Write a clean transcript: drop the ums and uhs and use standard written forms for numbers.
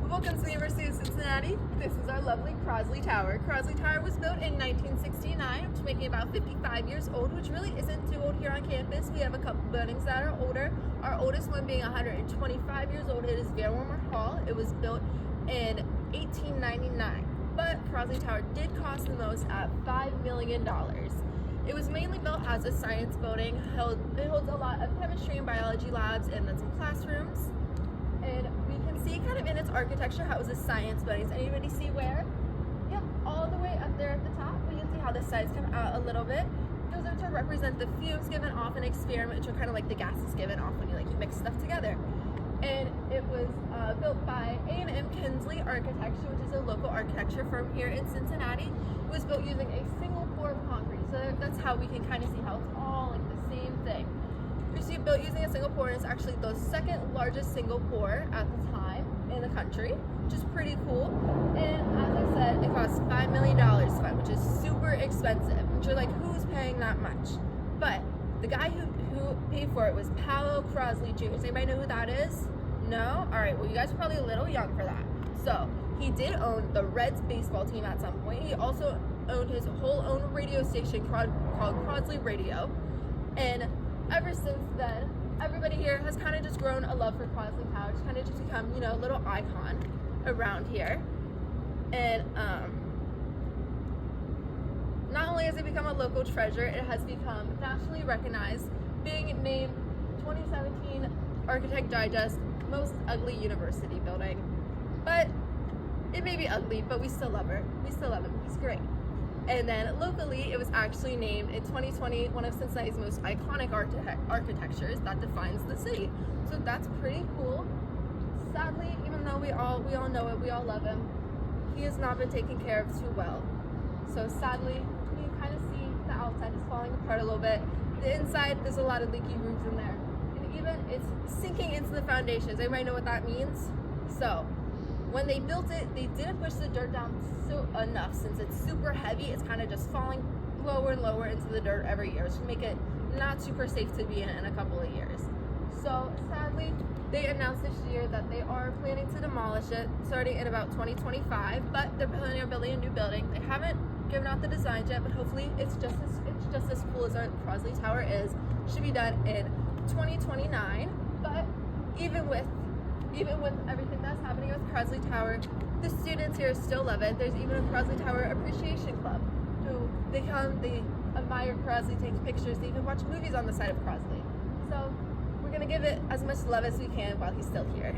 Welcome to the University of Cincinnati. This is our lovely Crosley Tower. Crosley Tower was built in 1969, which making it about 55 years old, which really isn't too old here on campus. We have a couple buildings that are older. Our oldest one being 125 years old. It is Van Warmer Hall. It was built in 1899, but Crosley Tower did cost the most at $5 million. It was mainly built as a science building. It holds a lot of chemistry and biology labs and then some classrooms. And we can see kind of in its architecture how it was a science building. Does anybody see where? Yep, all the way up there at the top. But you can see how the sides come out a little bit. Those are to represent the fumes given off in an experiment, which are kind of like the gases given off when you mix stuff together. And it was built by A&M Kinsley Architecture, which is a local architecture firm here in Cincinnati. It was built using a single pour of concrete. So that's how we can kind of see how it's all like the same thing. We see it built using a single pour, and it's actually the second largest single pour at the time in the country, which is pretty cool. And as I said, it cost $5 million to find, which is super expensive. Which you're like, who's paying that much? But the guy who paid for it was Paolo Crosley Jr. Does anybody know who that is? No? All right, well, you guys are probably a little young for that. So he did own the Reds baseball team at some point. He also owned his whole own radio station called Crosley Radio. And ever since then, everybody here has kind of just grown a love for Crosley Tower. It's kind of just become, a little icon around here. And not only has it become a local treasure, it has become nationally recognized, being named 2017 Architect Digest Most Ugly University Building. But it may be ugly, but we still love her. We still love him. He's great. And then locally, it was actually named in 2020 one of Cincinnati's most iconic architectures that defines the city. So that's pretty cool. Sadly, even though we all know it, we all love him, he has not been taken care of too well. So sadly, you can kind of see the outside is falling apart a little bit. The inside, there's a lot of leaky roofs in there. And even it's sinking into the foundations. Everybody know what that means? So when they built it, they didn't push the dirt down enough. Since it's super heavy, it's kind of just falling lower and lower into the dirt every year, which would make it not super safe to be in a couple of years. So sadly, they announced this year that they are planning to demolish it starting in about 2025, but they're planning on building a new building. They haven't given out the designs yet, but hopefully it's just as cool as our Crosley Tower is. Should be done in 2029. But even with everything that's happening with Crosley Tower, the students here still love it. There's even a Crosley Tower Appreciation Club who they admire Crosley, take pictures, they even watch movies on the side of Crosley. So we're gonna give it as much love as we can while he's still here.